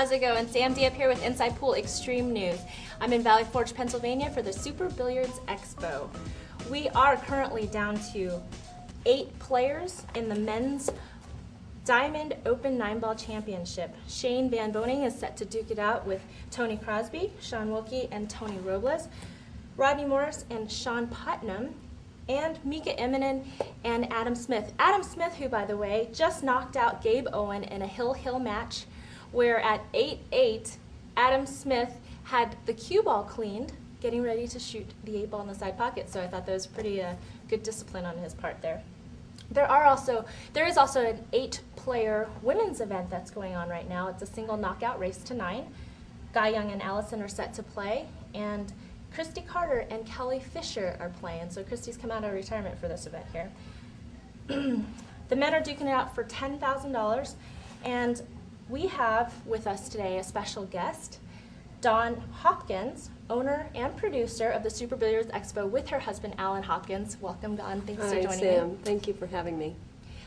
how's it going? Sam Diep here with Inside Pool Extreme News. I'm in Valley Forge, Pennsylvania for the Super Billiards Expo. We are currently down to 8 players in the men's Diamond Open 9-Ball Championship. Shane Van Boning is set to duke it out with Tony Crosby, Sean Wilkie, and Tony Robles, Rodney Morris and Sean Putnam, and Mika Immonen and Adam Smith. Adam Smith, who, by the way, just knocked out Gabe Owen in a hill-hill match, where at 8-8, Adam Smith had the cue ball cleaned, getting ready to shoot the 8-ball in the side pocket. So I thought that was pretty good discipline on his part there. There is also an 8-player women's event that's going on right now. It's a single knockout race to 9. Guy Young and Allison are set to play, and Christy Carter and Kelly Fisher are playing. So Christy's come out of retirement for this event here. The men are duking it out for $10,000, and we have with us today a special guest, Dawn Hopkins, owner and producer of the Super Billiards Expo, with her husband, Alan Hopkins. Welcome, Dawn. Thanks for joining me. Hi, Sam. Thank you for having me.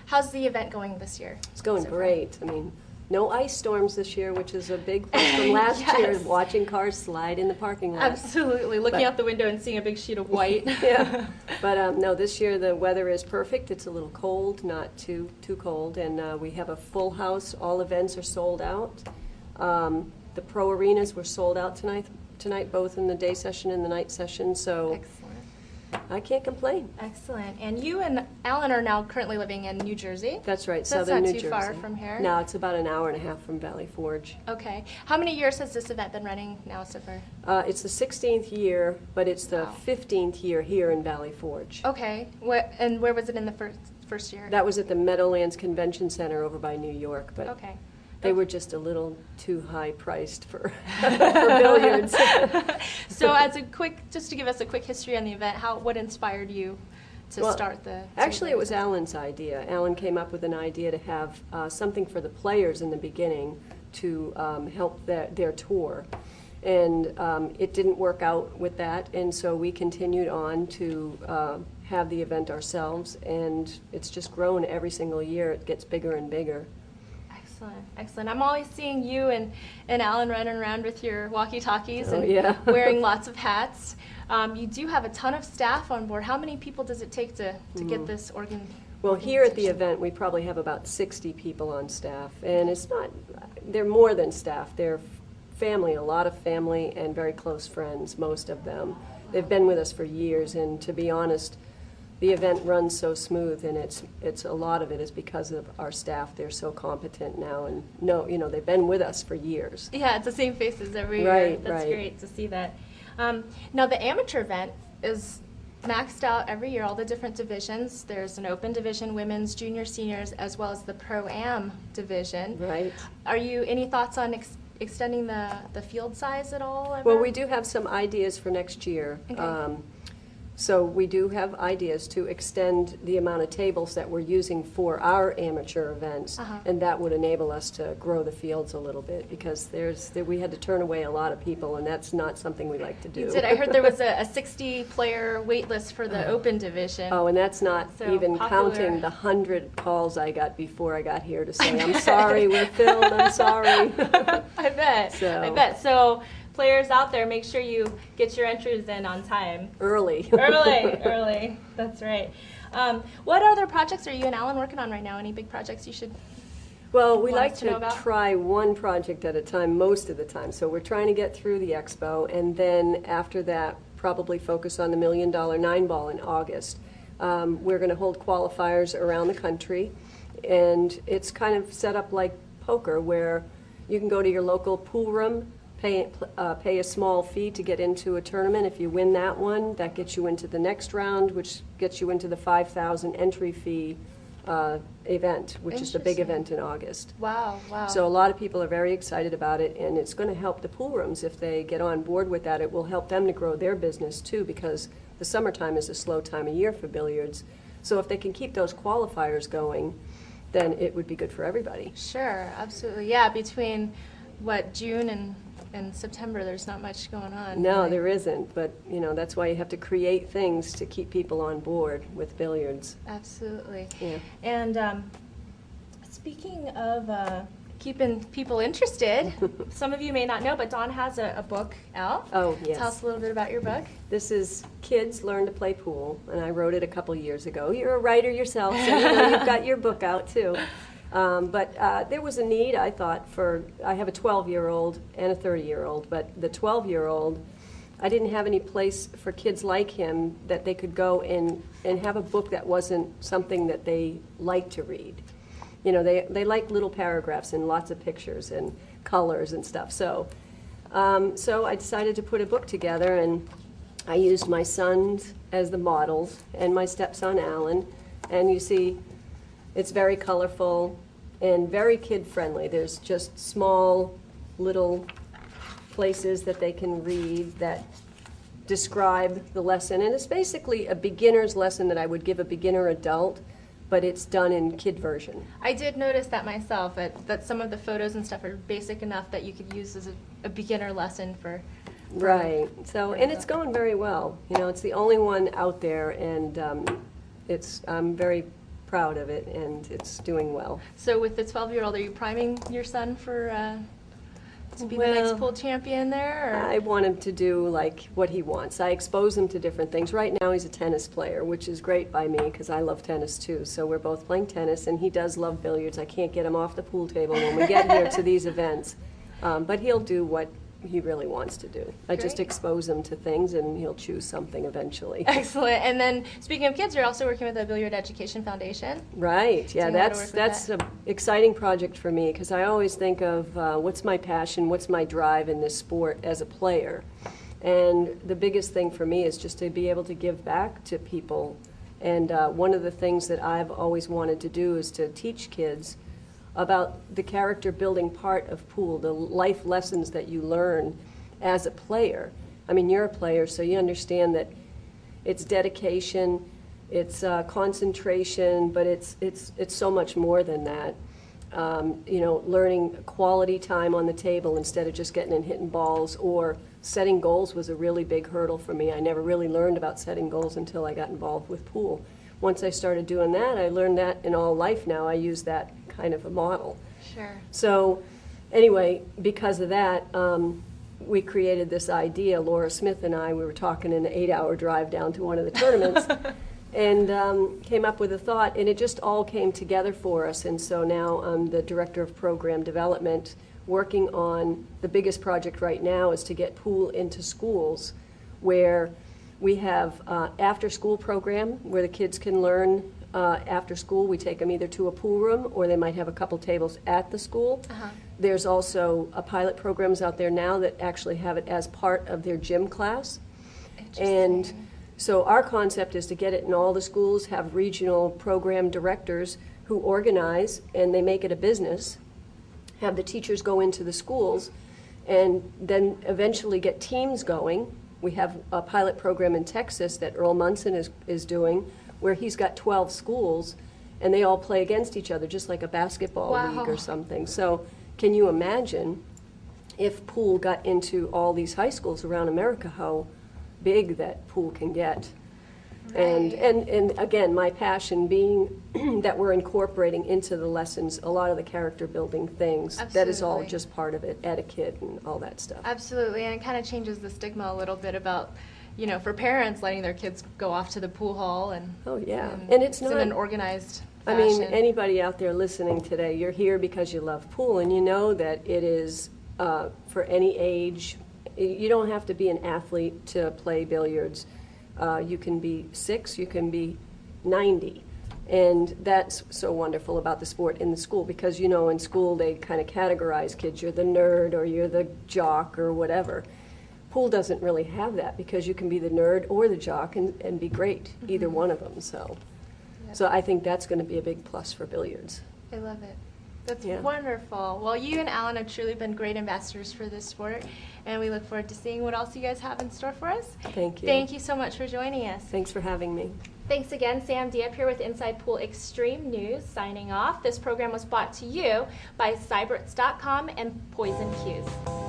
How's the event going this year? It's going great. I mean, no ice storms this year, which is a big plus from last Yes. year, watching cars slide in the parking lot. Absolutely. Looking out the window and seeing a big sheet of white. Yeah. But no, this year the weather is perfect. It's a little cold, not too cold, and we have a full house. All events are sold out. The pro arenas were sold out tonight, both in the day session and the night session, so Excellent. I can't complain. Excellent. And you and Alan are now currently living in New Jersey? That's right, So southern New that's Jersey. not too far from here? No, it's about an hour and a half from Valley Forge. Okay. How many years has this event been running now so far? It's the 16th year, but it's the Wow. 15th year here in Valley Forge. Okay. And where was it in the first year? That was at the Meadowlands Convention Center over by New York, but Okay. they were just a little too high priced for billiards. So just to give us a quick history on the event, what inspired you to start the... Actually, it was Alan's idea. Alan came up with an idea to have something for the players in the beginning to help their tour. And it didn't work out with that, and so we continued on to have the event ourselves, and it's just grown every single year. It gets bigger and bigger. Excellent, excellent. I'm always seeing you and Alan running around with your walkie-talkies and yeah. wearing lots of hats. You do have a ton of staff on board. How many people does it take to get this organ? Well, here at the event, we probably have about 60 people on staff, and they're more than staff. They're family, a lot of family, and very close friends, most of them. They've been with us for years, and to be honest, the event runs so smooth, and it's a lot of it is because of our staff. They're so competent now, and they've been with us for years. Yeah, it's the same faces every year. Right, That's right. great to see that. Now the amateur event is maxed out every year, all the different divisions. There's an open division, women's, junior, seniors, as well as the pro-am division. Right. Are you any thoughts on extending the field size at all? Ever? Well, we do have some ideas for next year. Okay. So we do have ideas to extend the amount of tables that we're using for our amateur events, and that would enable us to grow the fields a little bit, because we had to turn away a lot of people, and that's not something we like to do. You did. I heard there was a 60-player wait list for the open division. Oh, and that's not So even popular. counting the 100 calls I got before I got here to say, I'm sorry, we're filled, I'm sorry. I bet. I bet. So players out there, make sure you get your entries in on time. Early. Early. That's right. What other projects are you and Alan working on right now? Any big projects you should... Well, we want like us to know to about? try one project at a time most of the time. So we're trying to get through the expo, and then after that, probably focus on the $1 Million 9-Ball in August. We're going to hold qualifiers around the country, and it's kind of set up like poker, where you can go to your local pool room, pay a small fee to get into a tournament. If you win that one, that gets you into the next round, which gets you into the $5,000 entry fee event, which is the big event in August. Wow. So a lot of people are very excited about it, and it's going to help the pool rooms if they get on board with that. It will help them to grow their business too, because the summertime is a slow time of year for billiards. So if they can keep those qualifiers going, then it would be good for everybody. Sure, absolutely. Yeah, between June and September, there's not much going on. No, really. there isn't, but that's why you have to create things to keep people on board with billiards. Absolutely. Yeah. And speaking of keeping people interested. Some of you may not know, but Dawn has a book out. Oh, yes. Tell us a little bit about your book. This is Kids Learn to Play Pool, and I wrote it a couple years ago. You're a writer yourself, so you know, you've got your book out too. But there was a need, I thought, I have a 12-year-old and a 30-year-old, but the 12-year-old, I didn't have any place for kids like him that they could go and have a book that wasn't something that they liked to read. You know, they like little paragraphs and lots of pictures and colors and stuff. So I decided to put a book together, and I used my sons as the models and my stepson Alan. And you see, it's very colorful and very kid-friendly. There's just small little places that they can read that describe the lesson. And it's basically a beginner's lesson that I would give a beginner adult, but it's done in kid version. I did notice that myself, that some of the photos and stuff are basic enough that you could use as a beginner lesson for Right. So, and it's going very well. You know, it's the only one out there, and I'm very proud of it, and it's doing well. So with the 12-year-old, are you priming your son for to be the next pool champion there? Or? I want him to do like what he wants. I expose him to different things. Right now he's a tennis player, which is great by me because I love tennis too. So we're both playing tennis, and he does love billiards. I can't get him off the pool table when we get here to these events. But he'll do what he really wants to do. I just expose him to things, and he'll choose something eventually. Excellent. And then, speaking of kids, you're also working with the Billiard Education Foundation. Right. Yeah, that's an exciting project for me because I always think of what's my passion, what's my drive in this sport as a player. And the biggest thing for me is just to be able to give back to people. And one of the things that I've always wanted to do is to teach kids about the character building part of pool, the life lessons that you learn as a player. I mean, you're a player, so you understand that it's dedication, it's concentration, but it's so much more than that. You know, learning quality time on the table instead of just getting and hitting balls, or setting goals was a really big hurdle for me. I never really learned about setting goals until I got involved with pool. Once I started doing that, I learned that in all life now. I use that kind of a model. Sure. So anyway, because of that, we created this idea. Laura Smith and I, we were talking in an 8-hour drive down to one of the tournaments and came up with a thought, and it just all came together for us. And so now I'm the Director of Program Development, working on the biggest project right now is to get pool into schools, where we have after-school program where the kids can learn after school. We take them either to a pool room, or they might have a couple tables at the school. There's also pilot programs out there now that actually have it as part of their gym class. And so our concept is to get it in all the schools, have regional program directors who organize, and they make it a business, have the teachers go into the schools, and then eventually get teams going. We have a pilot program in Texas that Earl Munson is doing, where he's got 12 schools, and they all play against each other, just like a basketball league or something. So can you imagine if pool got into all these high schools around America, how big that pool can get? Right. And again, my passion being that we're incorporating into the lessons a lot of the character building things. Absolutely. That is all just part of it, etiquette and all that stuff. Absolutely, and it kind of changes the stigma a little bit about, you know, for parents letting their kids go off to the pool hall and and it's not in an organized fashion. I mean, anybody out there listening today, you're here because you love pool, and you know that it is for any age. You don't have to be an athlete to play billiards. You can be 6, you can be 90. And that's so wonderful about the sport in the school, because, you know, in school they kind of categorize kids. You're the nerd or you're the jock or whatever. Pool doesn't really have that, because you can be the nerd or the jock and be great, either one of them. So I think that's going to be a big plus for billiards. I love it. That's wonderful. Well, you and Alan have truly been great ambassadors for this sport, and we look forward to seeing what else you guys have in store for us. Thank you. Thank you so much for joining us. Thanks for having me. Thanks again, Sam Diepp here with Inside Pool Extreme News, signing off. This program was brought to you by Cyberts.com and Poison Cues.